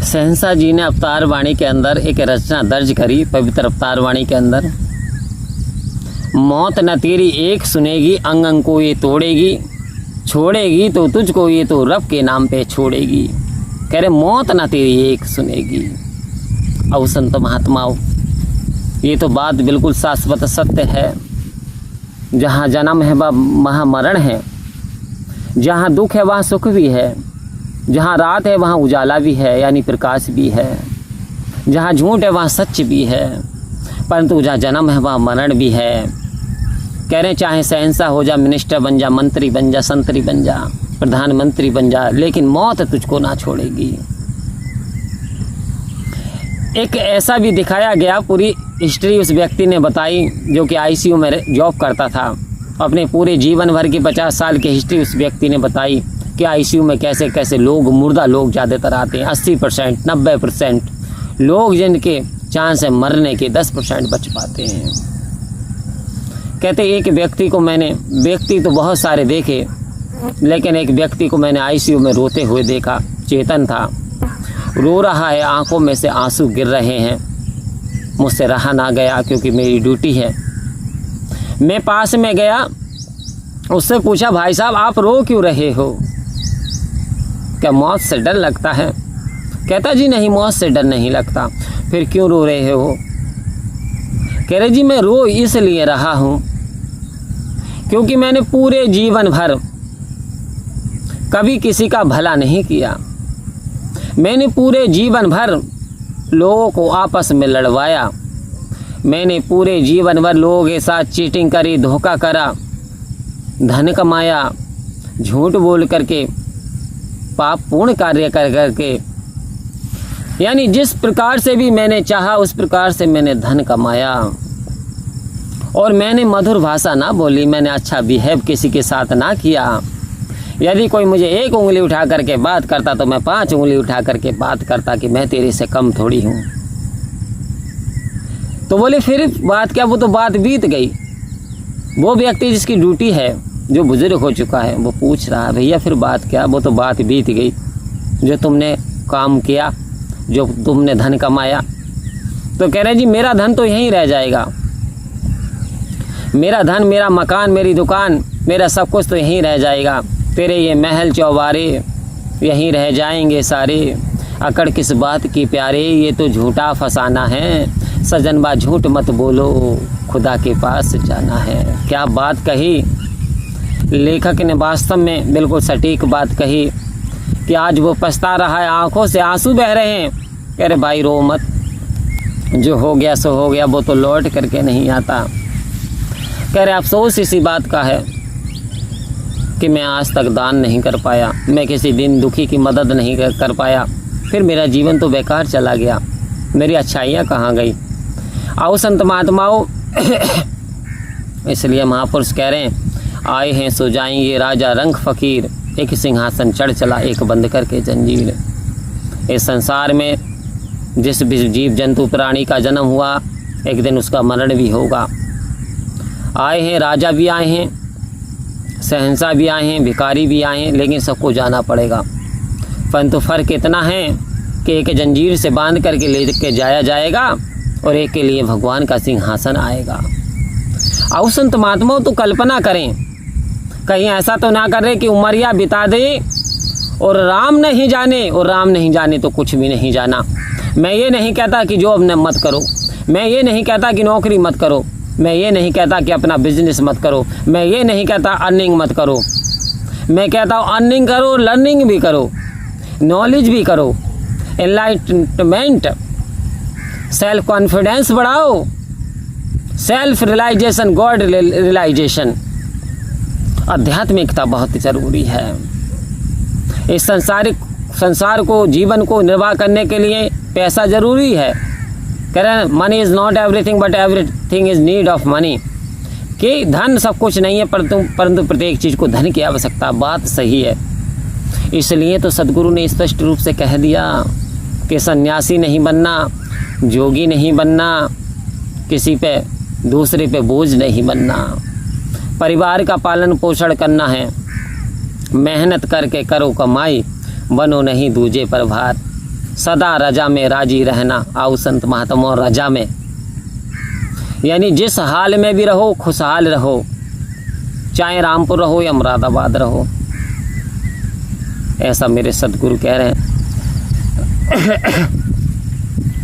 शहंशाह जी ने अवतार वाणी के अंदर एक रचना दर्ज करी, पवित्र अवतार वाणी के अंदर। मौत न तेरी एक सुनेगी, अंग अंग को ये तोड़ेगी, छोड़ेगी तो तुझको ये तो रब के नाम पे छोड़ेगी। कह रहे मौत न तेरी एक सुनेगी। और संत महात्माओं, ये तो बात बिल्कुल शाश्वत सत्य है। जहाँ जन्म है वहाँ मरण है, जहाँ दुख है वहाँ सुख भी है, जहाँ रात है वहाँ उजाला भी है यानी प्रकाश भी है, जहाँ झूठ है वहाँ सच भी है, परंतु जहाँ जन्म है वहाँ मरण भी है। कह रहे चाहे शहंशाह हो जा, मिनिस्टर बन जा, मंत्री बन जा, संतरी बन जा, प्रधानमंत्री बन जा, लेकिन मौत तुझको ना छोड़ेगी। एक ऐसा भी दिखाया गया, पूरी हिस्ट्री उस व्यक्ति ने बताई जो कि आईसीयू में जॉब करता था। अपने पूरे जीवन भर की 50 साल की हिस्ट्री उस व्यक्ति ने बताई कि आईसीयू में कैसे कैसे लोग, मुर्दा लोग ज़्यादातर आते हैं। 80%, 90% लोग जिनके चांस है मरने के, 10% बच पाते हैं। कहते एक व्यक्ति को मैंने, व्यक्ति तो बहुत सारे देखे, लेकिन एक व्यक्ति को मैंने आईसीयू में रोते हुए देखा। चेतन था, रो रहा है, आंखों में से आंसू गिर रहे हैं। मुझसे रहा ना गया क्योंकि मेरी ड्यूटी है। मैं पास में गया, उससे पूछा भाई साहब आप रो क्यों रहे हो, क्या मौत से डर लगता है? कहता जी नहीं, मौत से डर नहीं लगता। फिर क्यों रो रहे हो? कह रहे जी मैं रो इसलिए रहा हूँ क्योंकि मैंने पूरे जीवन भर कभी किसी का भला नहीं किया। मैंने पूरे जीवन भर लोगों को आपस में लड़वाया। मैंने पूरे जीवन भर लोगों के साथ चीटिंग करी, धोखा करा, धन कमाया, झूठ बोल करके, पाप पूर्ण कार्य कर करके, यानी जिस प्रकार से भी मैंने चाहा उस प्रकार से मैंने धन कमाया। और मैंने मधुर भाषा ना बोली, मैंने अच्छा बिहेव किसी के साथ ना किया। यदि कोई मुझे एक उंगली उठा करके बात करता तो मैं 5 उंगली उठा करके बात करता कि मैं तेरे से कम थोड़ी हूँ। तो बोले फिर बात क्या, वो तो बात बीत गई। वो व्यक्ति जिसकी ड्यूटी है, जो बुजुर्ग हो चुका है, वो पूछ रहा है भैया फिर बात क्या, वो तो बात बीत गई। जो तुमने काम किया, जो तुमने धन कमाया, तो कह रहे जी मेरा धन तो यहीं रह जाएगा। मेरा धन, मेरा मकान, मेरी दुकान, मेरा सब कुछ तो यहीं रह जाएगा। तेरे ये महल चौबारे यहीं रह जाएंगे सारे। अकड़ किस बात की प्यारे, ये तो झूठा फसाना है। सजनबा झूठ मत बोलो, खुदा के पास जाना है। क्या बात कही लेखक ने, वास्तव में बिल्कुल सटीक बात कही कि आज वो पछता रहा है, आंखों से आंसू बह रहे हैं। कह रहे भाई रो मत, जो हो गया सो हो गया, वो तो लौट करके नहीं आता। कह रहे अफसोस इसी बात का है कि मैं आज तक दान नहीं कर पाया, मैं किसी दिन दुखी की मदद नहीं कर पाया, फिर मेरा जीवन तो बेकार चला गया, मेरी अच्छाइयाँ कहाँ गई। आओ संत महात्माओं, इसलिए महापुरुष कह रहे हैं आए हैं सो जाएंगे राजा रंग फ़कीर, एक सिंहासन चढ़ चला एक बंद करके जंजीर। इस संसार में जिस भी जीव जंतु प्राणी का जन्म हुआ, एक दिन उसका मरण भी होगा। आए हैं, राजा भी आए हैं, शहंशाह भी आए हैं, भिखारी भी आए हैं, लेकिन सबको जाना पड़ेगा। परंतु फ़र्क इतना है कि एक जंजीर से बांध करके ले के जाया जाएगा और एक के लिए भगवान का सिंहासन आएगा। आओ संत महात्माओं तो कल्पना करें, कहीं ऐसा तो ना कर रहे कि उमरिया बिता दे और राम नहीं जाने, और राम नहीं जाने तो कुछ भी नहीं जाना। मैं ये नहीं कहता कि जॉब न मत करो, मैं ये नहीं कहता कि नौकरी मत करो, मैं ये नहीं कहता कि अपना बिजनेस मत करो, मैं ये नहीं कहता अर्निंग मत करो। मैं कहता हूँ अर्निंग करो, लर्निंग भी करो, नॉलेज भी करो, एनलाइटमेंट, सेल्फ कॉन्फिडेंस बढ़ाओ, सेल्फ रियलाइजेशन, गॉड रियलाइजेशन। आध्यात्मिकता बहुत ज़रूरी है। इस संसार को, जीवन को निर्वाह करने के लिए पैसा ज़रूरी है। कह रहे हैं money is not everything but everything is need of money, कि धन सब कुछ नहीं है, परंतु प्रत्येक चीज़ को धन की आवश्यकता। बात सही है। इसलिए तो सदगुरु ने स्पष्ट रूप से कह दिया कि सन्यासी नहीं बनना, जोगी नहीं बनना, किसी पे दूसरे पे बोझ नहीं बनना, परिवार का पालन पोषण करना है, मेहनत करके करो कमाई, बनो नहीं दूजे पर भार। सदा रजा में राजी रहना, आओ संत महात्मा रजा में, यानी जिस हाल में भी रहो खुशहाल रहो, चाहे रामपुर रहो या मुरादाबाद रहो, ऐसा मेरे सतगुरु कह रहे हैं।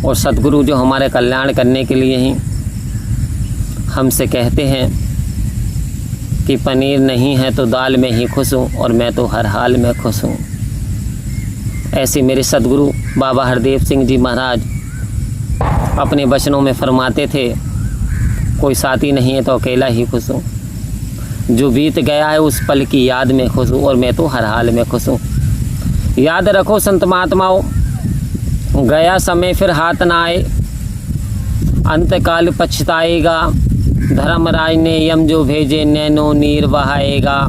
और सतगुरु जो हमारे कल्याण करने के लिए ही हमसे कहते हैं कि पनीर नहीं है तो दाल में ही खुश हूँ और मैं तो हर हाल में खुश हूँ। ऐसे मेरे सतगुरु बाबा हरदेव सिंह जी महाराज अपने वचनों में फरमाते थे, कोई साथी नहीं है तो अकेला ही खुश हूँ, जो बीत गया है उस पल की याद में खुश हूँ और मैं तो हर हाल में खुश हूँ। याद रखो संत महात्माओं, गया समय फिर हाथ ना आए, अंतकाल पछताएगा, धर्मराज ने यम जो भेजे नैनो नीर बहाएगा,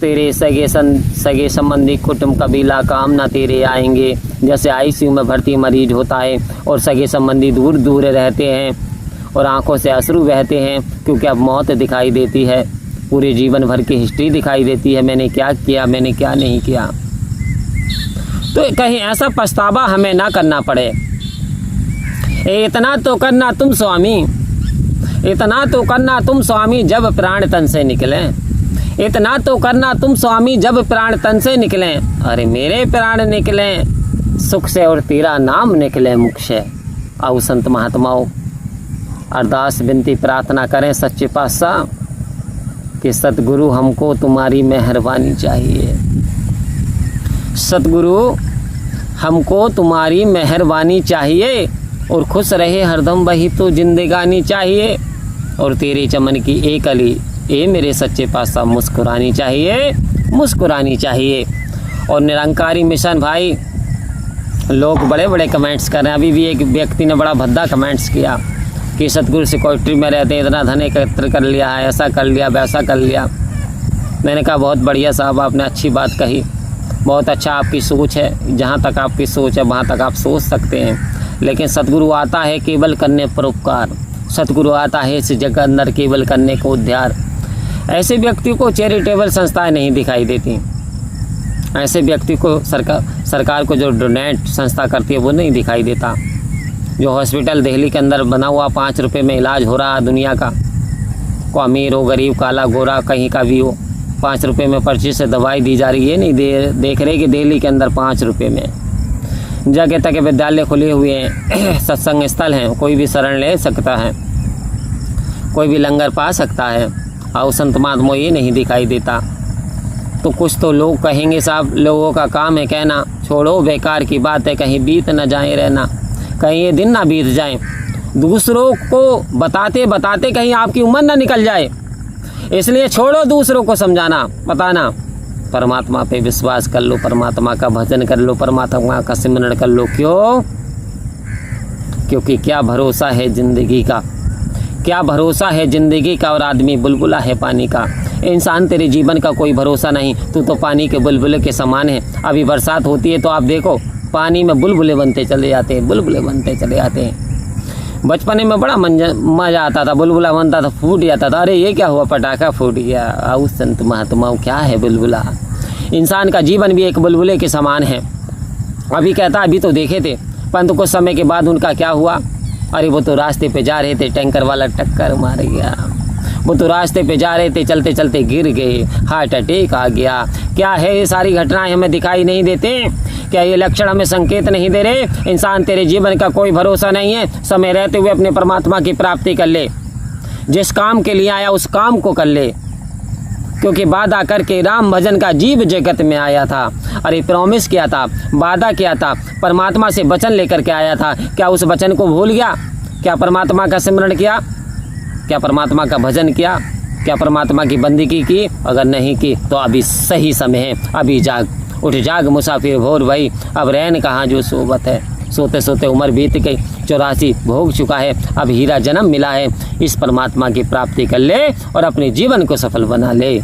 तेरे सगे संबंधी कुटुंब कबीला काम ना तेरे आएंगे। जैसे आईसीयू में भर्ती मरीज होता है और सगे संबंधी दूर दूर रहते हैं और आंखों से अश्रु बहते हैं क्योंकि अब मौत दिखाई देती है, पूरे जीवन भर की हिस्ट्री दिखाई देती है, मैंने क्या किया मैंने क्या नहीं किया। तो कहीं ऐसा पछतावा हमें ना करना पड़े। इतना तो करना तुम स्वामी, इतना तो करना तुम स्वामी जब प्राण तन से निकले, इतना तो करना तुम स्वामी जब प्राण तन से निकले। अरे मेरे प्राण निकले सुख से और तेरा नाम निकले मुख से। आओ संत महात्माओं, अरदास विनती प्रार्थना करें सच्चे पातशाह कि सतगुरु हमको तुम्हारी मेहरबानी चाहिए, सतगुरु हमको तुम्हारी मेहरबानी चाहिए और खुश रहे हरदम वही तो जिंदगानी चाहिए। और तेरे चमन की एक अली ए मेरे सच्चे पातशाह मुस्कुरानी चाहिए, मुस्कुरानी चाहिए। और निरंकारी मिशन भाई, लोग बड़े बड़े कमेंट्स कर रहे हैं। अभी भी एक व्यक्ति ने बड़ा भद्दा कमेंट्स किया कि सतगुरु सिक्योरिटी में रहते इतना धन एकत्र कर लिया है, ऐसा कर लिया वैसा कर लिया। मैंने कहा बहुत बढ़िया साहब, आपने अच्छी बात कही, बहुत अच्छा आपकी सोच है, जहाँ तक आपकी सोच है वहाँ तक आप सोच सकते हैं। लेकिन सतगुरु आता है केवल करने परोपकार, सतगुरु आता है इस जगत अंदर केवल करने को उद्धार। ऐसे व्यक्ति को चैरिटेबल संस्थाएं नहीं दिखाई देती, ऐसे व्यक्ति को सरकार को जो डोनेट संस्था करती है वो नहीं दिखाई देता। जो हॉस्पिटल दिल्ली के अंदर बना हुआ 5 रुपये में इलाज हो रहा दुनिया का, को अमीर हो गरीब काला गोरा कहीं का भी हो, 5 रुपये में पर्ची से दवाई दी जा रही है। नहीं देख रहे कि दिल्ली के अंदर 5 रुपये में जगह तक विद्यालय खुले हुए हैं, सत्संग स्थल हैं, कोई भी शरण ले सकता है, कोई भी लंगर पा सकता है। और संत महात्मा ये नहीं दिखाई देता। तो कुछ तो लोग कहेंगे साहब, लोगों का काम है कहना छोड़ो बेकार की बात है, कहीं बीत न जाए रहना, कहीं ये दिन ना बीत जाए, दूसरों को बताते बताते कहीं आपकी उम्र ना निकल जाए, इसलिए छोड़ो दूसरों को समझाना बताना। परमात्मा पे विश्वास कर लो, परमात्मा का भजन कर लो, परमात्मा का सिमरण कर लो। क्यों? क्योंकि क्या भरोसा है जिंदगी का, क्या भरोसा है जिंदगी का। और आदमी बुलबुला है पानी का। इंसान तेरे जीवन का कोई भरोसा नहीं, तू तो पानी के बुलबुले के समान है। अभी बरसात होती है तो आप देखो पानी में बुलबुले बनते चले जाते हैं, बुलबुले बनते चले जाते हैं। बचपने में बड़ा मज़ा आता था, बुलबुला बनता था फूट जाता था, अरे ये क्या हुआ पटाखा फूट गया। आओ संत महात्माओं, क्या है बुलबुला? इंसान का जीवन भी एक बुलबुले के समान है। अभी कहता अभी तो देखे थे, परंतु कुछ समय के बाद उनका क्या हुआ, अरे वो तो रास्ते पे जा रहे थे, टैंकर वाला टक्कर मार गया। वो तो रास्ते पे जा रहे थे, चलते चलते गिर गए, हार्ट अटैक आ गया। क्या है ये सारी घटनाएं हमें दिखाई नहीं देते? क्या ये लक्षण हमें संकेत नहीं दे रहे? इंसान तेरे जीवन का कोई भरोसा नहीं है, समय रहते हुए अपने परमात्मा की प्राप्ति कर ले। जिस काम के लिए आया उस काम को कर ले, क्योंकि वादा करके राम भजन का जीव जगत में आया था। अरे प्रॉमिस किया था, वादा किया था, परमात्मा से वचन लेकर के आया था। क्या उस वचन को भूल गया? क्या परमात्मा का सिमरण किया? क्या परमात्मा का भजन किया? क्या परमात्मा की बंदगी की? अगर नहीं की तो अभी सही समय है, अभी जाग, उठ जाग मुसाफिर भोर भई, अब रैन कहाँ जो सोबत है। सोते सोते उम्र बीत गई, 84 भोग चुका है, अब हीरा जन्म मिला है। इस परमात्मा की प्राप्ति कर ले और अपने जीवन को सफल बना ले।